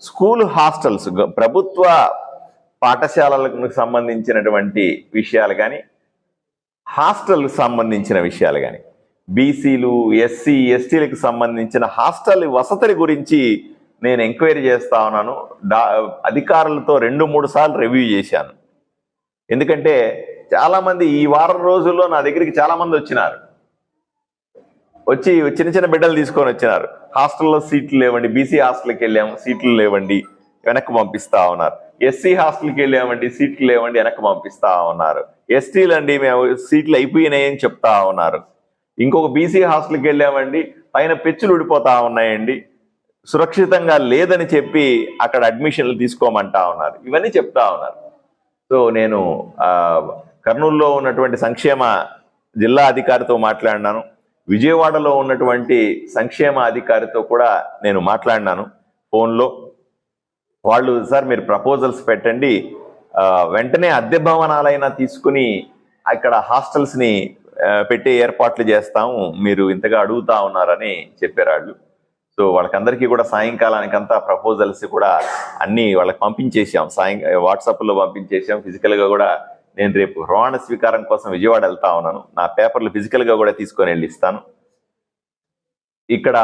School hostels ప్రభుత్వ పాఠశాలలకు సంబంధించినటువంటి విషయాలు కానీ, హాస్టల్కి సంబంధించిన విషయాలు కానీ, బీసీలు ఎస్సీ ఎస్టీలకు సంబంధించిన హాస్టల్ వసతుల గురించి నేను ఎంక్వైరీ చేస్తా ఉన్నాను. అధికారులతో 2-3 సార్లు రివ్యూ చేశాను. ఎందుకంటే చాలామంది ఈ వారం రోజుల్లో నా దగ్గరికి చాలామంది వచ్చినారు. వచ్చి చిన్న చిన్న బిడ్డలు తీసుకొని వచ్చినారు. హాస్టల్లో సీట్లు లేవండి, బీసీ హాస్టల్కి వెళ్ళాము సీట్లు లేవండి, వెనక్కి పంపిస్తా ఉన్నారు. ఎస్సీ హాస్టల్కి వెళ్ళామండి, సీట్లు లేవండి, వెనక్కి పంపిస్తా ఉన్నారు. ఎస్టీలు అండి మేము సీట్లు అయిపోయినాయని చెప్తా ఉన్నారు. ఇంకొక బీసీ హాస్టల్కి వెళ్ళామండి, పైన పెచ్చులు ఊడిపోతా ఉన్నాయండి, సురక్షితంగా లేదని చెప్పి అక్కడ అడ్మిషన్లు తీసుకోమంటా ఉన్నారు. ఇవన్నీ చెప్తా ఉన్నారు. సో నేను కర్నూలులో ఉన్నటువంటి సంక్షేమ జిల్లా అధికారితో మాట్లాడినాను. విజయవాడలో ఉన్నటువంటి సంక్షేమ అధికారితో కూడా నేను మాట్లాడినాను ఫోన్లో. వాళ్ళు సార్ మీరు ప్రపోజల్స్ పెట్టండి, వెంటనే అద్దె భవనాలైనా తీసుకుని అక్కడ హాస్టల్స్ని పెట్టే ఏర్పాట్లు చేస్తాము, మీరు ఇంతగా అడుగుతా ఉన్నారని చెప్పారు వాళ్ళు. సో వాళ్ళకందరికీ కూడా సాయంకాలానికంతా ప్రపోజల్స్ కూడా అన్నీ వాళ్ళకి పంపించేసాం. వాట్సాప్లో పంపించేసాం. ఫిజికల్గా కూడా నేను రేపు ప్రమాణ స్వీకారం కోసం విజయవాడ వెళ్తా ఉన్నాను. నా పేపర్లు ఫిజికల్గా కూడా తీసుకొని వెళ్ళి ఇస్తాను. ఇక్కడ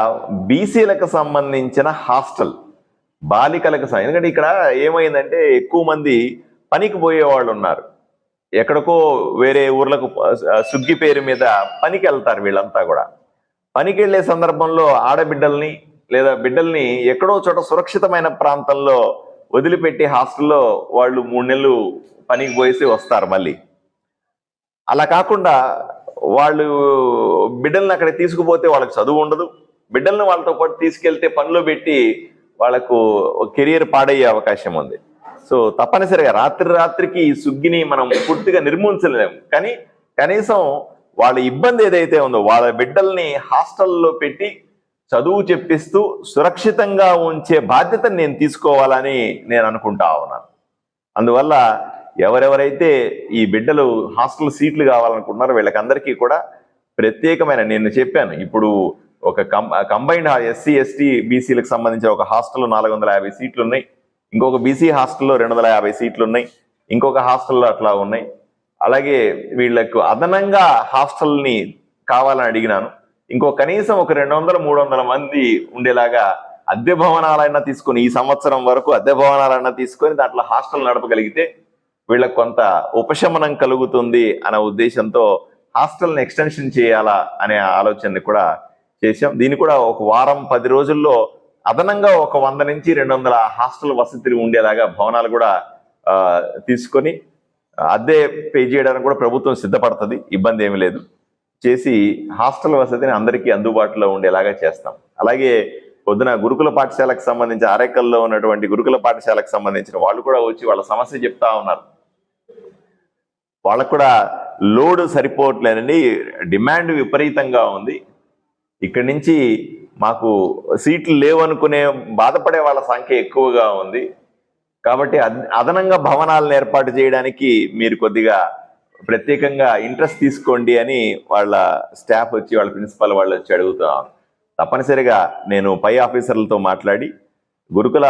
బీసీలకు సంబంధించిన హాస్టల్ బాలికలకు, ఎందుకంటే ఇక్కడ ఏమైందంటే ఎక్కువ మంది పనికి పోయేవాళ్ళు ఉన్నారు. ఎక్కడికో వేరే ఊర్లకు సుగ్గి పేరు మీద పనికి వెళ్తారు. వీళ్ళంతా కూడా పనికి వెళ్ళే సందర్భంలో ఆడబిడ్డల్ని లేదా బిడ్డల్ని ఎక్కడో చోట సురక్షితమైన ప్రాంతంలో వదిలిపెట్టి హాస్టల్లో వాళ్ళు 3 నెలలు పనికి పోయేసి వస్తారు. మళ్ళీ అలా కాకుండా వాళ్ళు బిడ్డల్ని అక్కడ తీసుకుపోతే వాళ్ళకి చదువు ఉండదు. బిడ్డల్ని వాళ్ళతో పాటు తీసుకెళ్తే పనిలో పెట్టి వాళ్ళకు కెరియర్ పాడయ్యే అవకాశం ఉంది. సో తప్పనిసరిగా రాత్రికి ఈ సుగ్గిని మనం పూర్తిగా నిర్మూలించలేము, కానీ కనీసం వాళ్ళ ఇబ్బంది ఏదైతే ఉందో వాళ్ళ బిడ్డల్ని హాస్టల్లో పెట్టి చదువు చెప్పిస్తూ సురక్షితంగా ఉంచే బాధ్యతను నేను తీసుకోవాలని నేను అనుకుంటా ఉన్నాను. అందువల్ల ఎవరెవరైతే ఈ బిడ్డలు హాస్టల్ సీట్లు కావాలనుకుంటున్నారో వీళ్ళకందరికీ కూడా ప్రత్యేకమైన, నేను చెప్పాను ఇప్పుడు ఒక కంబైన్డ్ ఎస్సీ ఎస్టీ బీసీలకు సంబంధించిన ఒక హాస్టల్లో 450 సీట్లు ఉన్నాయి, ఇంకొక బీసీ హాస్టల్లో 250 సీట్లు ఉన్నాయి, ఇంకొక హాస్టల్లో అట్లా ఉన్నాయి. అలాగే వీళ్లకు అదనంగా హాస్టల్ని కావాలని అడిగినాను. ఇంకో కనీసం ఒక 200-300 మంది ఉండేలాగా అద్దె భవనాలైనా తీసుకొని, ఈ సంవత్సరం వరకు అద్దె భవనాలైనా తీసుకొని దాంట్లో హాస్టల్ నడపగలిగితే వీళ్ళకు కొంత ఉపశమనం కలుగుతుంది అనే ఉద్దేశంతో హాస్టల్ని ఎక్స్టెన్షన్ చేయాలా అనే ఆలోచనని కూడా చేశాం. దీన్ని కూడా ఒక వారం 10 రోజుల్లో అదనంగా ఒక 100 నుంచి 200 హాస్టల్ వసతులు ఉండేలాగా భవనాలు కూడా తీసుకొని అద్దె పే చేయడానికి కూడా ప్రభుత్వం సిద్ధపడుతుంది, ఇబ్బంది ఏమీ లేదు. చేసి హాస్టల్ వసతిని అందరికీ అందుబాటులో ఉండేలాగా చేస్తాం. అలాగే పొద్దున గురుకుల పాఠశాలకు సంబంధించి అరేకల్లో ఉన్నటువంటి గురుకుల పాఠశాలకు సంబంధించిన వాళ్ళు కూడా వచ్చి వాళ్ళ సమస్య చెప్తా ఉన్నారు. వాళ్ళకు కూడా లోడ్ సరిపోవట్లేదండి, డిమాండ్ విపరీతంగా ఉంది. ఇక్కడి నుంచి మాకు సీట్లు లేవనుకునే బాధపడే వాళ్ళ సంఖ్య ఎక్కువగా ఉంది. కాబట్టి అదనంగా భవనాలను ఏర్పాటు చేయడానికి మీరు కొద్దిగా ప్రత్యేకంగా ఇంట్రెస్ట్ తీసుకోండి అని వాళ్ళ స్టాఫ్ వచ్చి, వాళ్ళ ప్రిన్సిపల్ వాళ్ళు వచ్చి అడుగుతాం. తప్పనిసరిగా నేను పై ఆఫీసర్లతో మాట్లాడి గురుకుల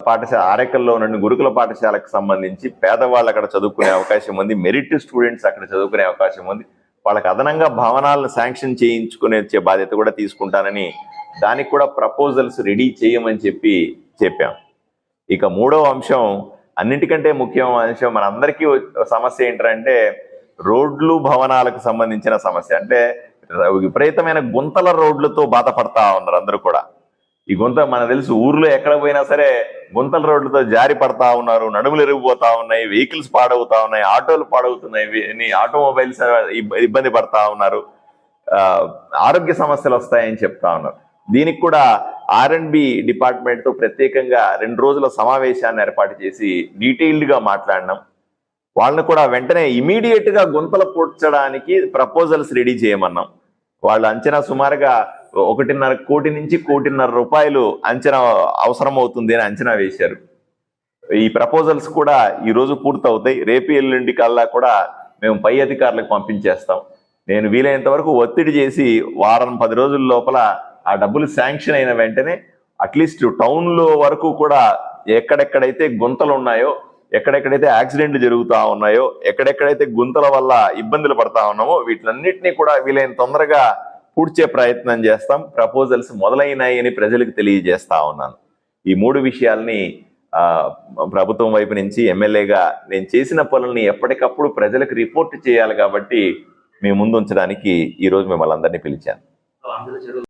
పాఠశాల ఆరేకల్లో ఉన్న గురుకుల పాఠశాలకు సంబంధించి పేదవాళ్ళు అక్కడ చదువుకునే అవకాశం ఉంది, మెరిట్ స్టూడెంట్స్ అక్కడ చదువుకునే అవకాశం ఉంది, వాళ్ళకి అదనంగా భవనాలను శాంక్షన్ చేయించుకునే బాధ్యత కూడా తీసుకుంటానని, దానికి కూడా ప్రపోజల్స్ రెడీ చేయమని చెప్పాం. ఇక 3వ అంశం, అన్నిటికంటే ముఖ్యమైన అంశం, మనందరికీ సమస్య ఏంటంటే రోడ్లు భవనాలకు సంబంధించిన సమస్య. అంటే విపరీతమైన గుంతల రోడ్లతో బాధపడతా ఉన్నారు అందరూ కూడా. ఈ గుంత మనకు తెలుసు, ఊర్లో ఎక్కడ పోయినా సరే గుంతల రోడ్లతో జారి పడతా ఉన్నారు, నడుములు ఎరిగిపోతా ఉన్నాయి, వెహికల్స్ పాడవుతా ఉన్నాయి, ఆటోలు పాడవుతున్నాయి, ఆటోమొబైల్స్ ఇబ్బంది పడతా ఉన్నారు, ఆరోగ్య సమస్యలు వస్తాయని చెప్తా ఉన్నారు. దీనికి కూడా R&B డిపార్ట్మెంట్తో ప్రత్యేకంగా 2 రోజుల సమావేశాన్ని ఏర్పాటు చేసి డీటెయిల్డ్గా మాట్లాడినాం. వాళ్ళని కూడా వెంటనే ఇమీడియట్గా గుంతలు పూడ్చడానికి ప్రపోజల్స్ రెడీ చేయమన్నాం. వాళ్ళ అంచనా సుమారుగా 1.5 కోటి నుంచి 1.5 కోటి రూపాయలు అంచనా అవసరం అవుతుంది అని అంచనా వేశారు. ఈ ప్రపోజల్స్ కూడా ఈరోజు పూర్తవుతాయి. రేపు ఎల్లుండి కల్లా కూడా మేము పై అధికారులకు పంపించేస్తాం. నేను వీలైనంత వరకు ఒత్తిడి చేసి వారం 10 రోజుల లోపల ఆ డబ్బులు శాంక్షన్ అయిన వెంటనే అట్లీస్ట్ టౌన్లో వరకు కూడా ఎక్కడెక్కడైతే గుంతలు ఉన్నాయో, ఎక్కడెక్కడైతే యాక్సిడెంట్లు జరుగుతూ ఉన్నాయో, ఎక్కడెక్కడైతే గుంతల వల్ల ఇబ్బందులు పడతా ఉన్నామో వీటిలన్నింటినీ కూడా వీలైన తొందరగా పూడ్చే ప్రయత్నం చేస్తాం. ప్రపోజల్స్ మొదలైనాయి అని ప్రజలకు తెలియజేస్తా ఉన్నాను. ఈ 3 విషయాల్ని ప్రభుత్వం వైపు నుంచి ఎమ్మెల్యేగా నేను చేసిన పనుల్ని ఎప్పటికప్పుడు ప్రజలకు రిపోర్ట్ చేయాలి కాబట్టి మీ ముందు ఉంచడానికి ఈరోజు మిమ్మల్ని అందరినీ పిలిచాను.